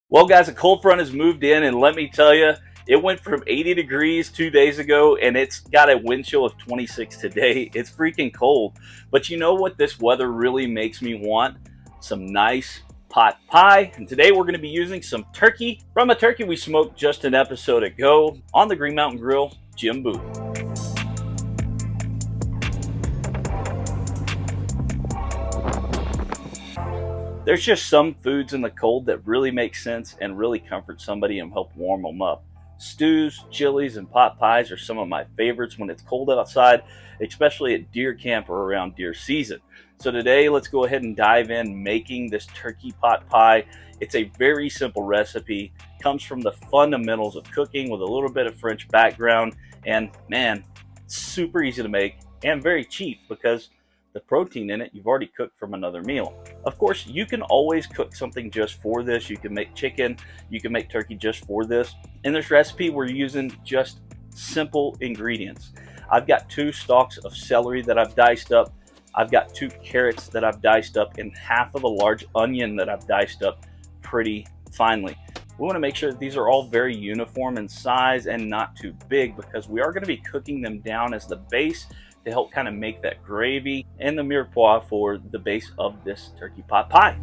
Well, guys, a cold front has moved in, and let me tell you, it went from 80 degrees 2 days ago, and it's got a wind chill of 26 today. It's freaking cold. But you know what this weather really makes me want? Some nice pot pie. And today we're going to be using some turkey from a turkey we smoked just an episode ago on the Green Mountain Grill, Jim Booth. There's just some foods in the cold that really make sense and really comfort somebody and help warm them up. Stews, chilies, and pot pies are some of my favorites when it's cold outside, especially at deer camp or around deer season. So today, let's go ahead and dive in making this turkey pot pie. It's a very simple recipe, comes from the fundamentals of cooking with a little bit of French background, and man, it's super easy to make and very cheap because the protein in it you've already cooked from another meal. Of course, you can always cook something just for this. You can make chicken, you can make turkey just for this. In this recipe, we're using just simple ingredients. I've got 2 stalks of celery that I've diced up. I've got 2 carrots that I've diced up, and half of a large onion that I've diced up pretty finely. We want to make sure that these are all very uniform in size and not too big, because we are going to be cooking them down as the base to help kind of make that gravy and the mirepoix for the base of this turkey pot pie.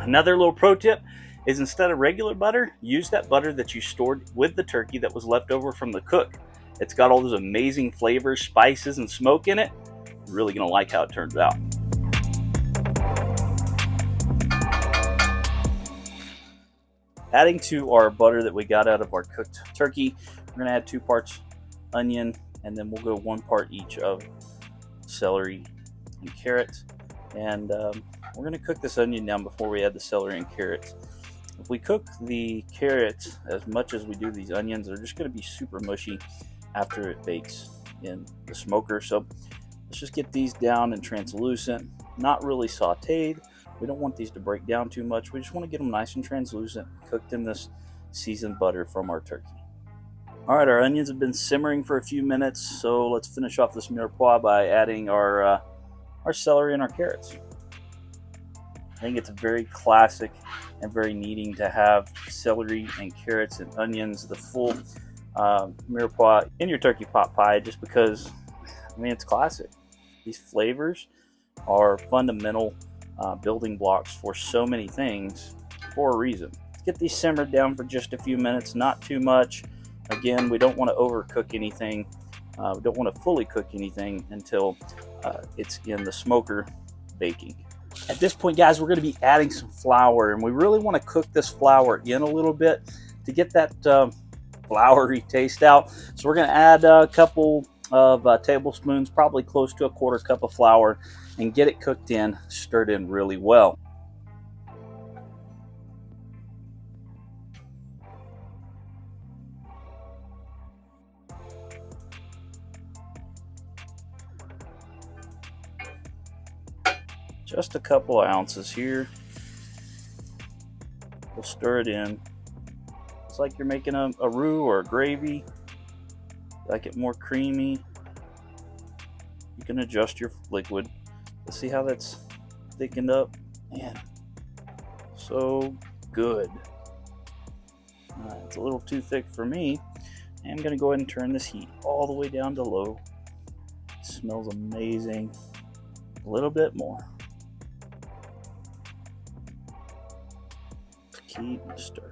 Another little pro tip is, instead of regular butter, use that butter that you stored with the turkey that was left over from the cook. It's got all those amazing flavors, spices, and smoke in it. You're really going to like how it turns out. Adding to our butter that we got out of our cooked turkey, we're going to add 2 parts onion, and then we'll go 1 part each of celery and carrots. And we're going to cook this onion down before we add the celery and carrots. If we cook the carrots as much as we do these onions, they're just going to be super mushy after it bakes in the smoker. So let's just get these down and translucent, not really sauteed. We don't want these to break down too much. We just want to get them nice and translucent, cooked in this seasoned butter from our turkey. All right, our onions have been simmering for a few minutes, so let's finish off this mirepoix by adding our celery and our carrots. I think it's very classic and very needing to have celery and carrots and onions, the full mirepoix in your turkey pot pie, just because, I mean, it's classic. These flavors are fundamental building blocks for so many things for a reason. Let's get these simmered down for just a few minutes, not too much. Again, we don't want to overcook anything. We don't want to fully cook anything until it's in the smoker baking. At this point, guys, we're going to be adding some flour, and we really want to cook this flour in a little bit to get that floury taste out. So we're going to add a couple of tablespoons, probably close to a 1/4 cup of flour, and get it cooked in, stirred in really well. Just a couple of ounces here. We'll stir it in. It's like you're making a roux or a gravy. Like it more creamy, you can adjust your liquid. Let's see how that's thickened up. Man, so good. It's a little too thick for me. I'm going to go ahead and turn this heat all the way down to low. It smells amazing. A little bit more. Keep stirring.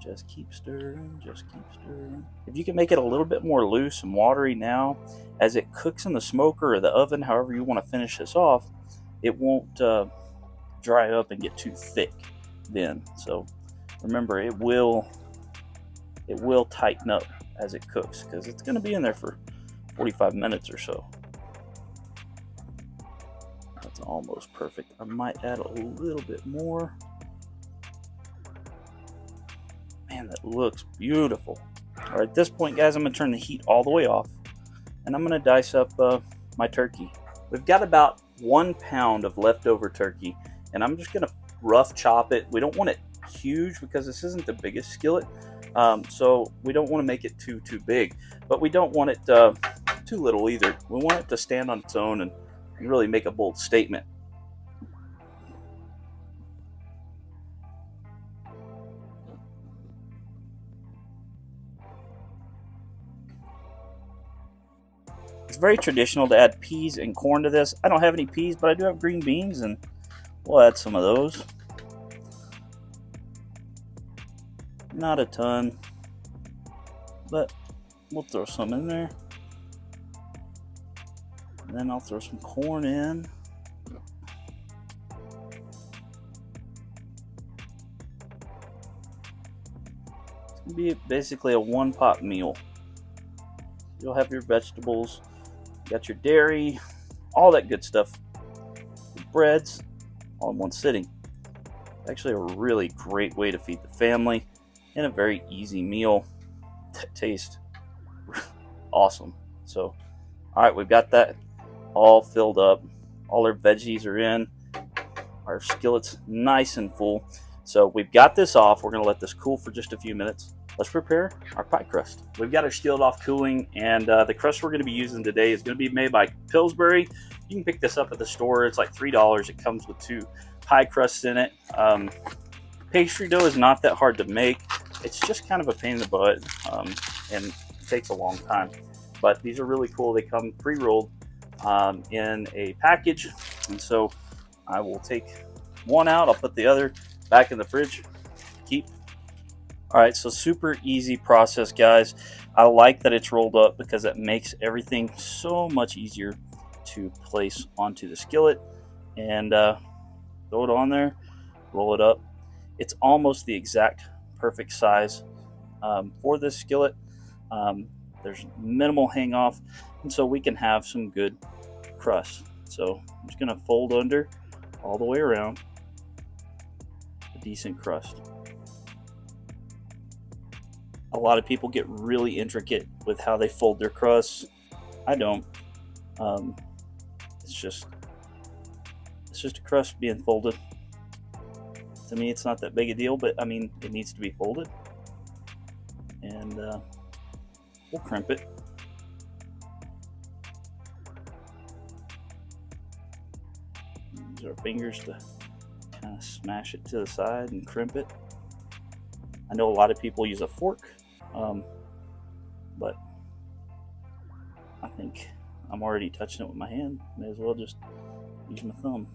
Just keep stirring, just keep stirring. If you can make it a little bit more loose and watery now, as it cooks in the smoker or the oven, however you want to finish this off, it won't dry up and get too thick then. So remember, it will tighten up as it cooks, because it's going to be in there for 45 minutes or so. That's almost perfect. I might add a little bit more. Man, that looks beautiful. All right, at this point, guys, I'm going to turn the heat all the way off, and I'm going to dice up my turkey. We've got about 1 pound of leftover turkey, and I'm just going to rough chop it. We don't want it huge because this isn't the biggest skillet, so we don't want to make it too big, but we don't want it too little either. We want it to stand on its own and and really make a bold statement. It's very traditional to add peas and corn to this. I don't have any peas, but I do have green beans, and we'll add some of those. Not a ton, but we'll throw some in there. And then I'll throw some corn in. It's going to be basically a one-pot meal. You'll have your vegetables, you got your dairy, all that good stuff, your breads, all in one sitting. Actually a really great way to feed the family and a very easy meal that tastes awesome. So, all right, we've got that all filled up. All our veggies are in. Our skillet's nice and full. So we've got this off. We're going to let this cool for just a few minutes. Let's prepare our pie crust. We've got our skillet off cooling, and the crust we're going to be using today is going to be made by Pillsbury. You can pick this up at the store. It's like $3. It comes with 2 pie crusts in it. Pastry dough is not that hard to make. It's just kind of a pain in the butt, and it takes a long time. But these are really cool. They come pre-rolled in a package, and so I will take one out. I'll put the other back in the fridge. Keep. All right, so super easy process, guys. I like that it's rolled up because it makes everything so much easier to place onto the skillet. And throw it on there, roll it up. It's almost the exact perfect size for this skillet. There's minimal hang off, and so we can have some good crust. So I'm just gonna fold under all the way around a decent crust. A lot of people get really intricate with how they fold their crusts. I don't. It's just a crust being folded. To me, it's not that big a deal, but I mean, it needs to be folded. And we'll crimp it. Use our fingers to kind of smash it to the side and crimp it. I know a lot of people use a fork, but I think I'm already touching it with my hand. May as well just use my thumb.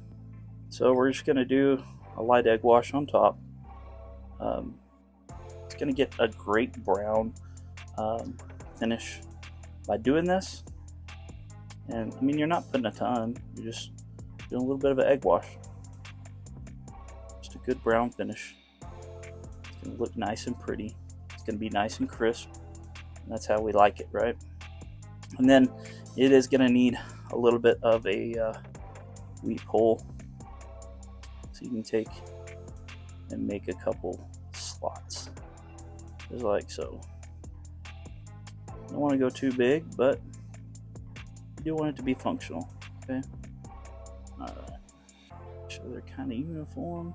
So we're just going to do a light egg wash on top. It's going to get a great brown finish by doing this. And I mean, you're not putting a ton, you're just doing a little bit of an egg wash. Just a good brown finish. It's going to look nice and pretty. It's going to be nice and crisp. And that's how we like it, right? And then it is going to need a little bit of a wheat pole. So you can take and make a couple slots, just like so. Don't want to go too big, but you do want it to be functional. Okay. All right. Make sure they're kind of uniform.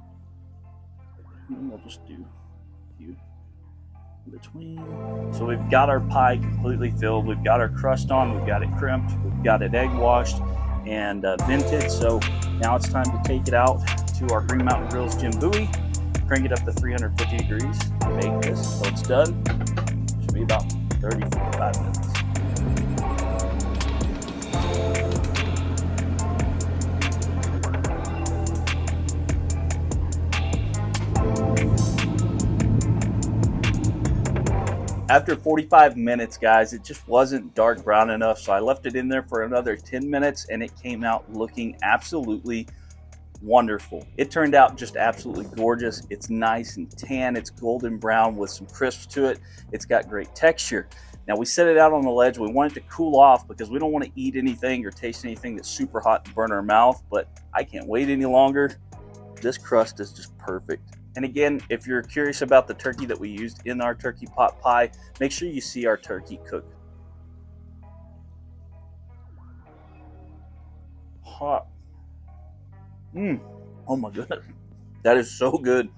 And then we'll just do a few in between. So we've got our pie completely filled. We've got our crust on. We've got it crimped. We've got it egg washed and vented. So now it's time to take it out to our Green Mountain Grills Gym buoy. Crank it up to 350 degrees. Bake this till it's done. It should be about 30-45 minutes. After 45 minutes, guys, it just wasn't dark brown enough, so I left it in there for another 10 minutes, and it came out looking absolutely wonderful. It turned out just absolutely gorgeous. It's nice and tan. It's golden brown with some crisp to it. It's got great texture. Now, we set it out on the ledge. We want it to cool off because we don't want to eat anything or taste anything that's super hot and burn our mouth, but I can't wait any longer. This crust is just perfect. And again, if you're curious about the turkey that we used in our turkey pot pie, make sure you see our turkey cook. Hot. Oh my goodness. That is so good.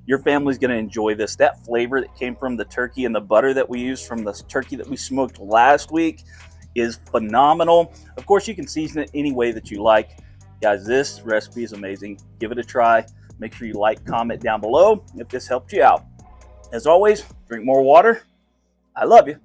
Your family's going to enjoy this. That flavor that came from the turkey and the butter that we used from the turkey that we smoked last week is phenomenal. Of course, you can season it any way that you like. Guys, this recipe is amazing. Give it a try. Make sure you like, comment down below if this helped you out. As always, drink more water. I love you.